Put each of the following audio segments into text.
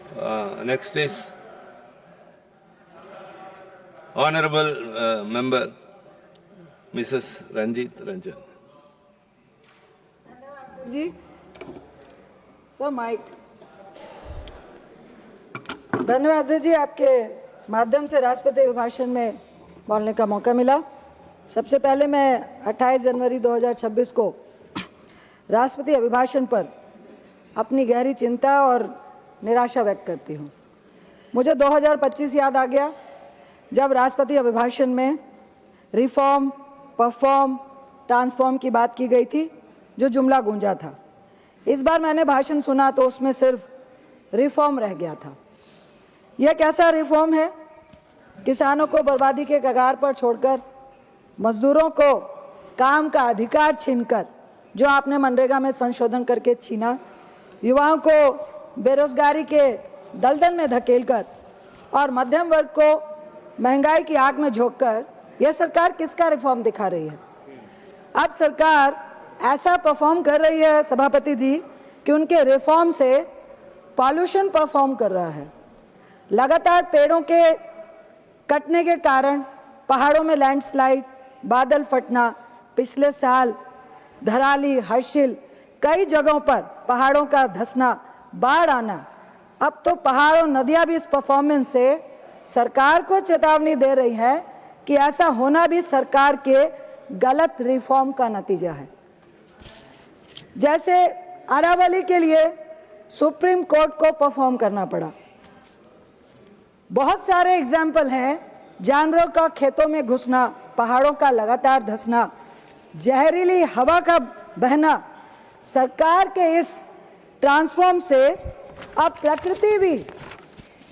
Next is Honorable Member Mrs. Ranjit Ranjan. Ji sir mic. धन्यवाद जी, आपके माध्यम से राष्ट्रपति अभिभाषण में बोलने का मौका मिला। सबसे पहले मैं 28 जनवरी 2026 को राष्ट्रपति अभिभाषण पर अपनी गहरी चिंता और निराशा व्यक्त करती हूँ। मुझे 2025 याद आ गया जब राष्ट्रपति अभिभाषण में रिफॉर्म, परफॉर्म, ट्रांसफॉर्म की बात की गई थी, जो जुमला गूंजा था। इस बार मैंने भाषण सुना तो उसमें सिर्फ रिफॉर्म रह गया था। यह कैसा रिफॉर्म है? किसानों को बर्बादी के कगार पर छोड़कर, मजदूरों को काम का अधिकार छीनकर, जो आपने मनरेगा में संशोधन करके छीना, युवाओं को बेरोजगारी के दलदल में धकेलकर और मध्यम वर्ग को महंगाई की आग में झोंककर यह सरकार किसका रिफॉर्म दिखा रही है? अब सरकार ऐसा परफॉर्म कर रही है सभापति जी कि उनके रिफॉर्म से पॉल्यूशन परफॉर्म कर रहा है। लगातार पेड़ों के कटने के कारण पहाड़ों में लैंडस्लाइड, बादल फटना, पिछले साल धराली, हर्षिल, कई जगहों पर पहाड़ों का धंसना, बाढ़ आना। अब तो पहाड़ और नदियां भी इस परफॉर्मेंस से सरकार को चेतावनी दे रही है कि ऐसा होना भी सरकार के गलत रिफॉर्म का नतीजा है। जैसे अरावली के लिए सुप्रीम कोर्ट को परफॉर्म करना पड़ा। बहुत सारे एग्जाम्पल हैं, जानवरों का खेतों में घुसना, पहाड़ों का लगातार धंसना, जहरीली हवा का बहना। सरकार के इस ट्रांसफॉर्म से अब प्रकृति भी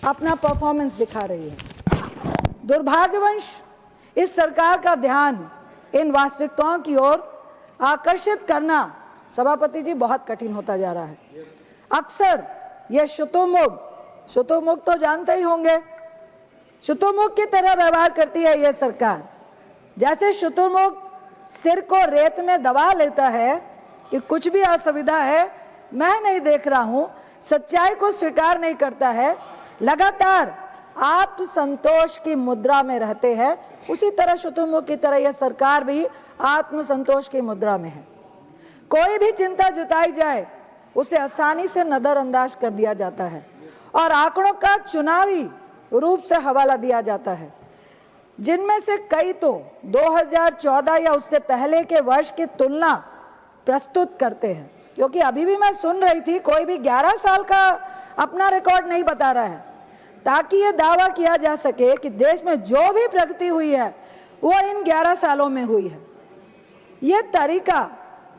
अपना परफॉर्मेंस दिखा रही है। दुर्भाग्यवश इस सरकार का ध्यान इन वास्तविकताओं की ओर आकर्षित करना सभापति जी बहुत कठिन होता जा रहा है। अक्सर यह शुतुरमुर्ग तो जानते ही होंगे, शुतुरमुर्ग की तरह व्यवहार करती है यह सरकार। जैसे शुतुरमुर्ग सिर को रेत में दबा लेता है कि कुछ भी असुविधा है, मैं नहीं देख रहा हूं, सच्चाई को स्वीकार नहीं करता है, लगातार आत्मसंतोष की मुद्रा में रहते हैं, उसी तरह शुतुरमुर्ग की तरह यह सरकार भी आत्मसंतोष की मुद्रा में है। कोई भी चिंता जताई जाए उसे आसानी से नजरअंदाज कर दिया जाता है और आंकड़ों का चुनावी रूप से हवाला दिया जाता है, जिनमें से कई तो 2014 या उससे पहले के वर्ष की तुलना प्रस्तुत करते हैं। क्योंकि अभी भी मैं सुन रही थी, कोई भी 11 साल का अपना रिकॉर्ड नहीं बता रहा है, ताकि ये दावा किया जा सके कि देश में जो भी प्रगति हुई है वो इन 11 सालों में हुई है। ये तरीका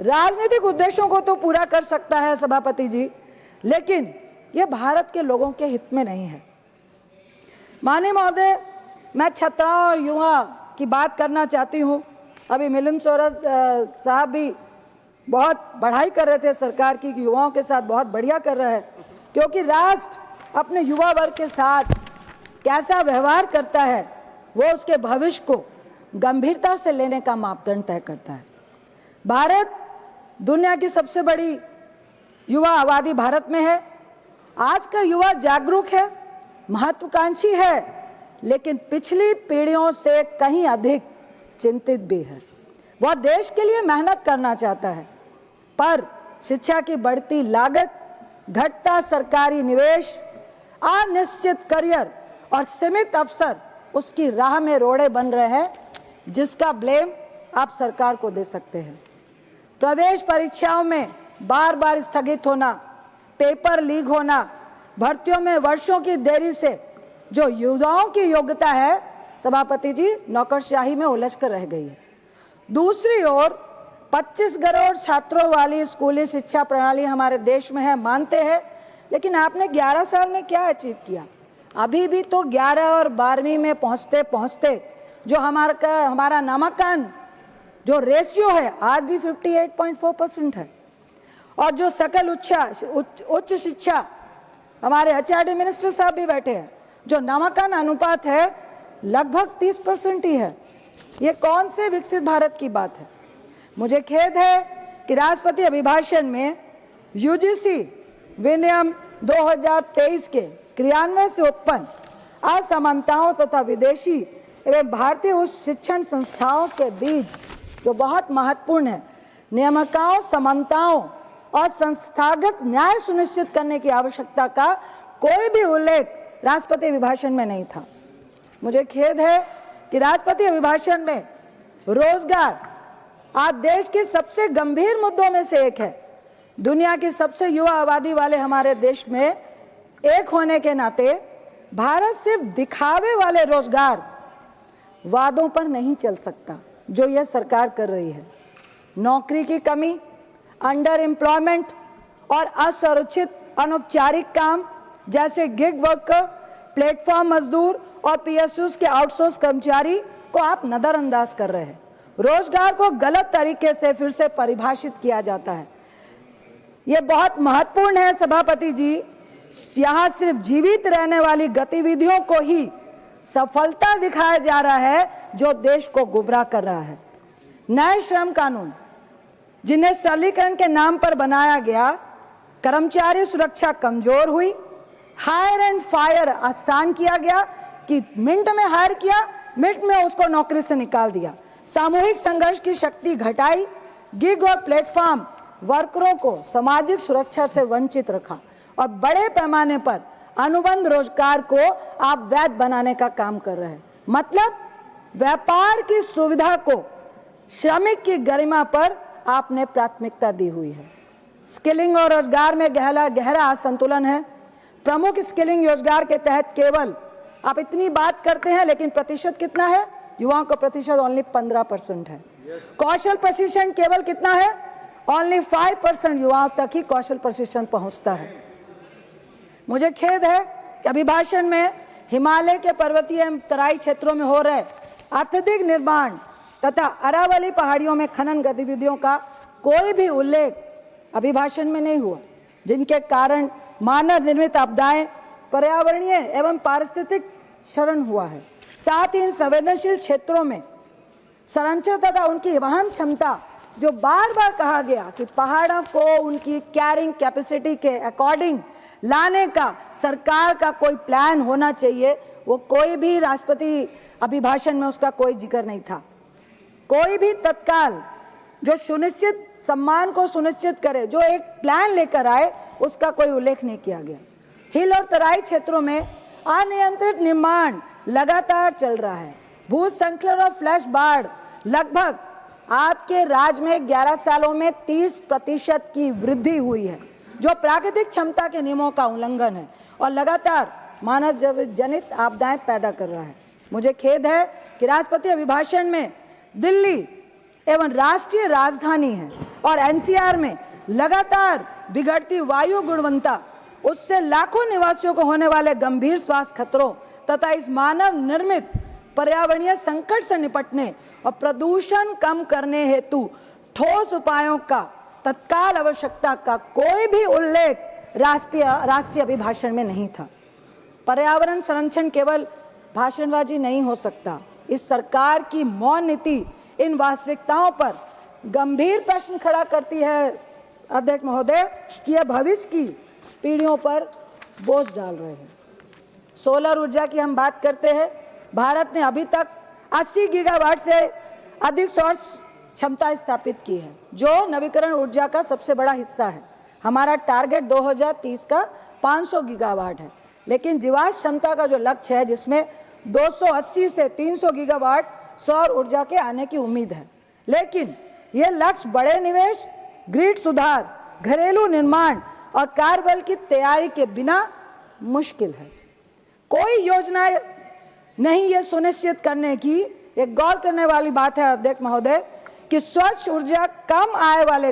राजनीतिक उद्देश्यों को तो पूरा कर सकता है सभापति जी, लेकिन ये भारत के लोगों के हित में नहीं है। माननीय महोदय, मैं छात्राओं और युवा की बात करना चाहती हूँ। अभी मिलिंद सोरा साहब भी बहुत बढ़ाई कर रहे थे सरकार की, युवाओं के साथ बहुत बढ़िया कर रहा है, क्योंकि राष्ट्र अपने युवा वर्ग के साथ कैसा व्यवहार करता है वो उसके भविष्य को गंभीरता से लेने का मापदंड तय करता है। भारत दुनिया की सबसे बड़ी युवा आबादी भारत में है। आज का युवा जागरूक है, महत्वाकांक्षी है, लेकिन पिछली पीढ़ियों से कहीं अधिक चिंतित भी है। वह देश के लिए मेहनत करना चाहता है, पर शिक्षा की बढ़ती लागत, घटता सरकारी निवेश, अनिश्चित करियर और सीमित अवसर उसकी राह में रोड़े बन रहे हैं, जिसका ब्लेम आप सरकार को दे सकते हैं। प्रवेश परीक्षाओं में बार बार स्थगित होना, पेपर लीक होना, भर्तियों में वर्षों की देरी से जो युवाओं की योग्यता है सभापति जी, नौकरशाही में उलझ कर रह गई है। दूसरी ओर 25 करोड़ छात्रों वाली स्कूली शिक्षा प्रणाली हमारे देश में है, मानते हैं, लेकिन आपने 11 साल में क्या अचीव किया? अभी भी तो 11 और 12वीं में पहुंचते पहुंचते जो हमारा नामांकन जो रेशियो है आज भी 58.4% है, और जो सकल उच्च शिक्षा, हमारे एचआरडी मिनिस्टर साहब भी बैठे हैं, जो नामांकन अनुपात है लगभग 30% ही है। ये कौन से विकसित भारत की बात है? मुझे खेद है कि राष्ट्रपति अभिभाषण में यूजीसी विनियम 2023 के क्रियान्वयन से उत्पन्न असमानताओं तथा विदेशी एवं भारतीय उच्च शिक्षण संस्थाओं के बीच जो बहुत महत्वपूर्ण है, नियामकों, समानताओं और संस्थागत न्याय सुनिश्चित करने की आवश्यकता का कोई भी उल्लेख राष्ट्रपति अभिभाषण में नहीं था। मुझे खेद है कि राष्ट्रपति अभिभाषण में रोजगार आज देश के सबसे गंभीर मुद्दों में से एक है। दुनिया की सबसे युवा आबादी वाले हमारे देश में एक होने के नाते भारत सिर्फ दिखावे वाले रोजगार वादों पर नहीं चल सकता जो यह सरकार कर रही है। नौकरी की कमी, अंडर एम्प्लॉयमेंट और असुरक्षित अनौपचारिक काम जैसे गिग वर्कर, प्लेटफॉर्म मजदूर और पीएसयूज के आउटसोर्स कर्मचारी को आप नजरअंदाज कर रहे हैं। रोजगार को गलत तरीके से फिर से परिभाषित किया जाता है। यह बहुत महत्वपूर्ण है सभापति जी। यहाँ सिर्फ जीवित रहने वाली गतिविधियों को ही सफलता दिखाया जा रहा है जो देश को गुमराह कर रहा है। नए श्रम कानून जिन्हें सरलीकरण के नाम पर बनाया गया, कर्मचारी सुरक्षा कमजोर हुई, हायर एंड फायर आसान किया गया कि मिनट में हायर किया, मिनट में उसको नौकरी से निकाल दिया। सामूहिक संघर्ष की शक्ति घटाई, गिग और प्लेटफॉर्म वर्करों को सामाजिक सुरक्षा से वंचित रखा और बड़े पैमाने पर अनुबंध रोजगार को आप वैध बनाने का काम कर रहे हैं। मतलब व्यापार की सुविधा को श्रमिक की गरिमा पर आपने प्राथमिकता दी हुई है। स्किलिंग और रोजगार में गहरा असंतुलन है। प्रमुख स्किलिंग रोजगार के तहत केवल आप इतनी बात करते हैं, लेकिन प्रतिशत कितना है? युवाओं का प्रतिशत ओनली 15% है। कौशल प्रशिक्षण केवल कितना है? ओनली 5% युवाओं तक ही कौशल प्रशिक्षण पहुंचता है। मुझे खेद है कि अभिभाषण में हिमालय के पर्वतीय एवं तराई क्षेत्रों में हो रहे अत्यधिक निर्माण तथा अरावली पहाड़ियों में खनन गतिविधियों का कोई भी उल्लेख अभिभाषण में नहीं हुआ, जिनके कारण मानव निर्मित आपदाएं, पर्यावरणीय एवं पारिस्थितिक क्षरण हुआ है। साथ ही इन संवेदनशील क्षेत्रों में संरक्षण तथा उनकी वहन क्षमता, जो बार बार कहा गया कि पहाड़ों को उनकी कैरिंग कैपेसिटी के अकॉर्डिंग लाने का सरकार का कोई प्लान होना चाहिए, वो कोई भी राष्ट्रपति अभिभाषण में उसका कोई जिक्र नहीं था। कोई भी तत्काल जो सुनिश्चित सम्मान को सुनिश्चित करे, जो एक प्लान लेकर आए, उसका कोई उल्लेख नहीं किया गया। हिल और तराई क्षेत्रों में अनियंत्रित निर्माण लगातार चल रहा है। भूस्खलन और फ्लैश बाढ़ लगभग आपके राज्य में 11 सालों में 30% की वृद्धि हुई है, जो प्राकृतिक क्षमता के नियमों का उल्लंघन है और लगातार मानव जनित आपदाएं पैदा कर रहा है। मुझे खेद है कि राष्ट्रपति अभिभाषण में दिल्ली एवं राष्ट्रीय राजधानी है और एनसीआर में लगातार बिगड़ती वायु गुणवत्ता, उससे लाखों निवासियों को होने वाले गंभीर स्वास्थ्य खतरों तथा इस मानव निर्मित पर्यावरणीय संकट से निपटने और प्रदूषण कम करने हेतु ठोस उपायों का तत्काल आवश्यकता का कोई भी उल्लेख राष्ट्रीय अभिभाषण में नहीं था। पर्यावरण संरक्षण केवल भाषणबाजी नहीं हो सकता। इस सरकार की मौन नीति इन वास्तविकताओं पर गंभीर प्रश्न खड़ा करती है अध्यक्ष महोदय कि यह भविष्य की पीढ़ियों पर बोझ डाल रहे हैं। सोलर ऊर्जा की हम बात करते हैं। भारत ने अभी तक 80 गीगावाट से अधिक सौर क्षमता स्थापित की है, जो नवीकरण ऊर्जा का सबसे बड़ा हिस्सा है। हमारा टारगेट 2030 का 500 गीगावाट है, लेकिन जीवाश्म क्षमता का जो लक्ष्य है, जिसमें 280 से 300 गीगावाट सौर ऊर्जा के आने की उम्मीद है। लेकिन ये लक्ष्य बड़े निवेश, ग्रिड सुधार, घरेलू निर्माण और कार्यबल की तैयारी के बिना मुश्किल है। कोई योजना नहीं ये सुनिश्चित करने की, एक गौर करने वाली बात है अध्यक्ष महोदय, कि स्वच्छ ऊर्जा कम आय वाले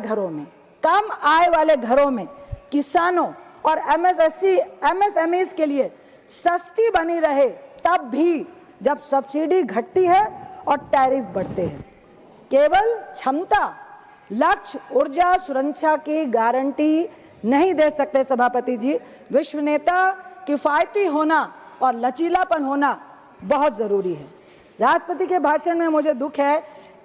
घरों में किसानों और एमएसएमईज के लिए सस्ती बनी रहे, तब भी जब सब्सिडी घटती है और टैरिफ बढ़ते हैं। केवल क्षमता, लक्ष्य, ऊर्जा सुरक्षा की गारंटी नहीं दे सकते सभापति जी। विश्व नेता किफायती होना और लचीलापन होना बहुत जरूरी है। राष्ट्रपति के भाषण में मुझे दुख है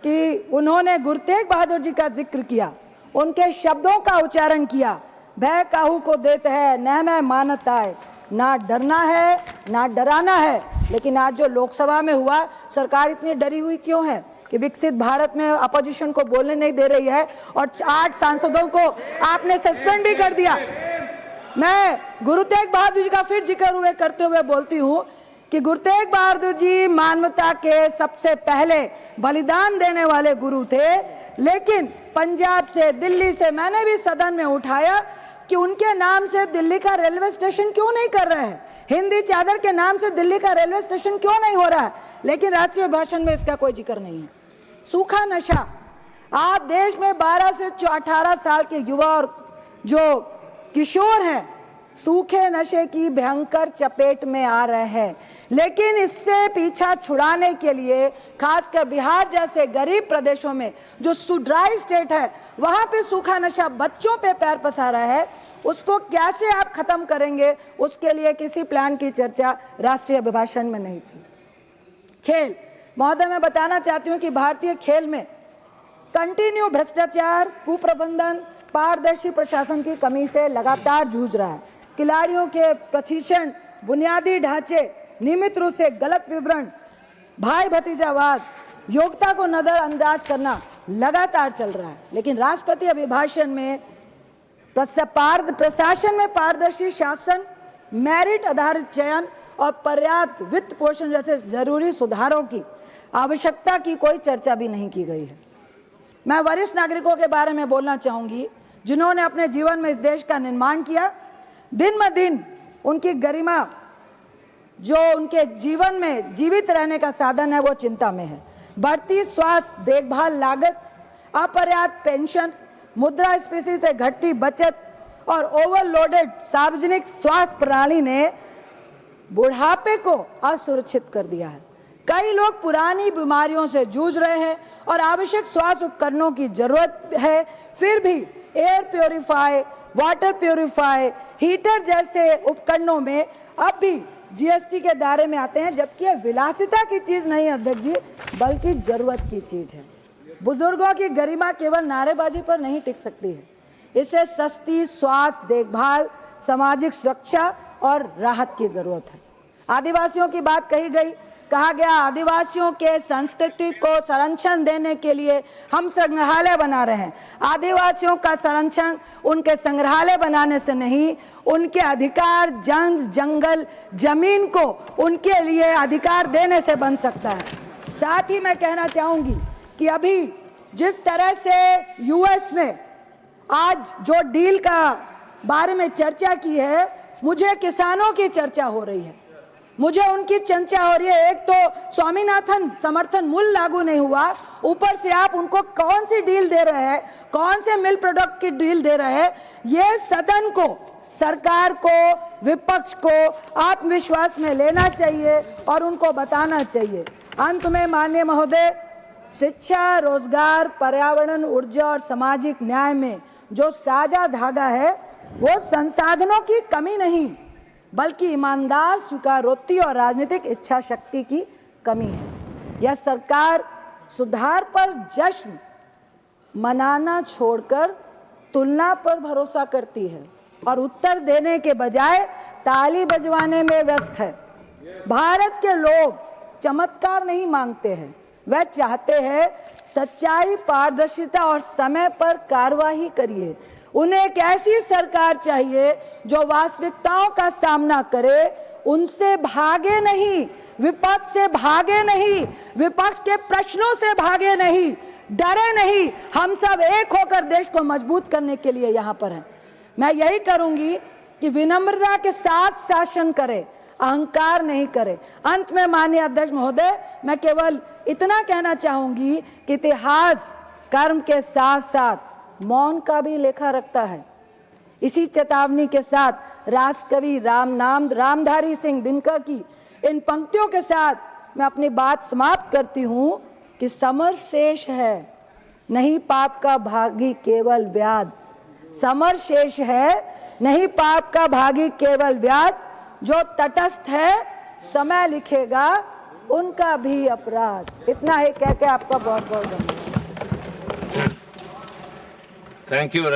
कि उन्होंने गुरु तेग बहादुर जी का जिक्र किया, उनके शब्दों का उच्चारण किया, भय काहू को देते है, न मैं मानता है, ना डरना है ना डराना है। लेकिन आज जो लोकसभा में हुआ, सरकार इतनी डरी हुई क्यों है कि विकसित भारत में अपोजिशन को बोलने नहीं दे रही है, और 8 सांसदों को आपने सस्पेंड भी कर दिया। मैं गुरु तेग बहादुर जी का फिर जिक्र करते हुए बोलती हूँ कि गुरु तेग बहादुर जी मानवता के सबसे पहले बलिदान देने वाले गुरु थे। लेकिन पंजाब से, दिल्ली से मैंने भी सदन में उठाया कि उनके नाम से दिल्ली का रेलवे स्टेशन क्यों नहीं कर रहे हैं, हिंदी चादर के नाम से दिल्ली का रेलवे स्टेशन क्यों नहीं हो रहा है। लेकिन राष्ट्रीय भाषण में इसका कोई जिक्र नहीं है। सूखा नशा, आप देश में 12 से 18 साल के युवा और जो किशोर हैं सूखे नशे की भयंकर चपेट में आ रहे हैं। लेकिन इससे पीछा छुड़ाने के लिए खासकर बिहार जैसे गरीब प्रदेशों में जो ड्राई स्टेट है, वहां पे सूखा नशा बच्चों पे पैर पसारा है। उसको कैसे आप खत्म करेंगे, उसके लिए किसी प्लान की चर्चा राष्ट्रीय अभिभाषण में नहीं थी। खेल, महोदय मैं बताना चाहती हूँ कि भारतीय खेल में कंटिन्यू भ्रष्टाचार, कुप्रबंधन, पारदर्शी प्रशासन की कमी से लगातार जूझ रहा है। खिलाड़ियों के प्रशिक्षण, बुनियादी ढांचे, नियमित रूप से गलत विवरण, भाई भतीजावाद, योग्यता को नजरअंदाज करना लगातार चल रहा है। लेकिन राष्ट्रपति अभिभाषण में प्रशासन में पारदर्शी शासन, मेरिट आधारित चयन और पर्याप्त वित्त पोषण जैसे जरूरी सुधारों की आवश्यकता की कोई चर्चा भी नहीं की गई है। मैं वरिष्ठ नागरिकों के बारे में बोलना चाहूंगी जिन्होंने अपने जीवन में इस देश का निर्माण किया। दिन ब दिन उनकी गरिमा, जो उनके जीवन में जीवित रहने का साधन है, वो चिंता में है। बढ़ती स्वास्थ्य देखभाल लागत, अपर्याप्त पेंशन, मुद्रास्फीति से घटती बचत और ओवरलोडेड सार्वजनिक स्वास्थ्य प्रणाली ने बुढ़ापे को असुरक्षित कर दिया है। कई लोग पुरानी बीमारियों से जूझ रहे हैं और आवश्यक स्वास्थ्य उपकरणों की जरूरत है, फिर भी air purify, water purify, heater जैसे उपकरणों में अब भी जीएसटी के दायरे में आते हैं, जबकि यह विलासिता की चीज नहीं है अध्यक्ष जी, बल्कि जरूरत की चीज है। बुजुर्गों की गरिमा केवल नारेबाजी पर नहीं टिक सकती है, इसे सस्ती स्वास्थ्य देखभाल, सामाजिक सुरक्षा और राहत की जरूरत है। आदिवासियों की बात कही गई, कहा गया आदिवासियों के संस्कृति को संरक्षण देने के लिए हम संग्रहालय बना रहे हैं। आदिवासियों का संरक्षण उनके संग्रहालय बनाने से नहीं, उनके अधिकार जंगल जमीन को उनके लिए अधिकार देने से बन सकता है। साथ ही मैं कहना चाहूंगी कि अभी जिस तरह से यूएस ने आज जो डील का बारे में चर्चा की है, मुझे किसानों की चर्चा हो रही है, मुझे उनकी चर्चा हो रही है। एक तो स्वामीनाथन समर्थन मूल्य लागू नहीं हुआ, ऊपर से आप उनको कौन सी डील दे रहे हैं, कौन से मिल प्रोडक्ट की डील दे रहे हैं। ये सदन को, सरकार को, विपक्ष को आत्मविश्वास में लेना चाहिए और उनको बताना चाहिए। अंत में माननीय महोदय, शिक्षा, रोजगार, पर्यावरण, ऊर्जा और सामाजिक न्याय में जो साझा धागा है, वो संसाधनों की कमी नहीं बल्कि ईमानदार स्वीकारोक्ति और राजनीतिक इच्छा शक्ति की कमी है। यह सरकार सुधार पर जश्न मनाना छोड़कर तुलना पर भरोसा करती है और उत्तर देने के बजाय ताली बजवाने में व्यस्त है। भारत के लोग चमत्कार नहीं मांगते हैं, वह चाहते हैं सच्चाई, पारदर्शिता और समय पर कार्रवाई करिए। उन्हें एक ऐसी सरकार चाहिए जो वास्तविकताओं का सामना करे, उनसे भागे नहीं, विपक्ष से भागे नहीं, विपक्ष के प्रश्नों से भागे नहीं, डरे नहीं। हम सब एक होकर देश को मजबूत करने के लिए यहाँ पर हैं। मैं यही करूंगी कि विनम्रता के साथ शासन करे, अहंकार नहीं करे। अंत में माननीय अध्यक्ष महोदय, मैं केवल इतना कहना चाहूंगी कि इतिहास कर्म के साथ साथ मौन का भी लेखा रखता है। इसी चेतावनी के साथ राष्ट्रकवि रामधारी सिंह दिनकर की इन पंक्तियों के साथ मैं अपनी बात समाप्त करती हूं कि समर शेष है, नहीं पाप का भागी केवल व्याध। समर शेष है, नहीं पाप का भागी केवल व्याध। जो तटस्थ है, समय लिखेगा उनका भी अपराध। इतना ही कह के आपका बहुत बहुत धन्यवाद। Thank you.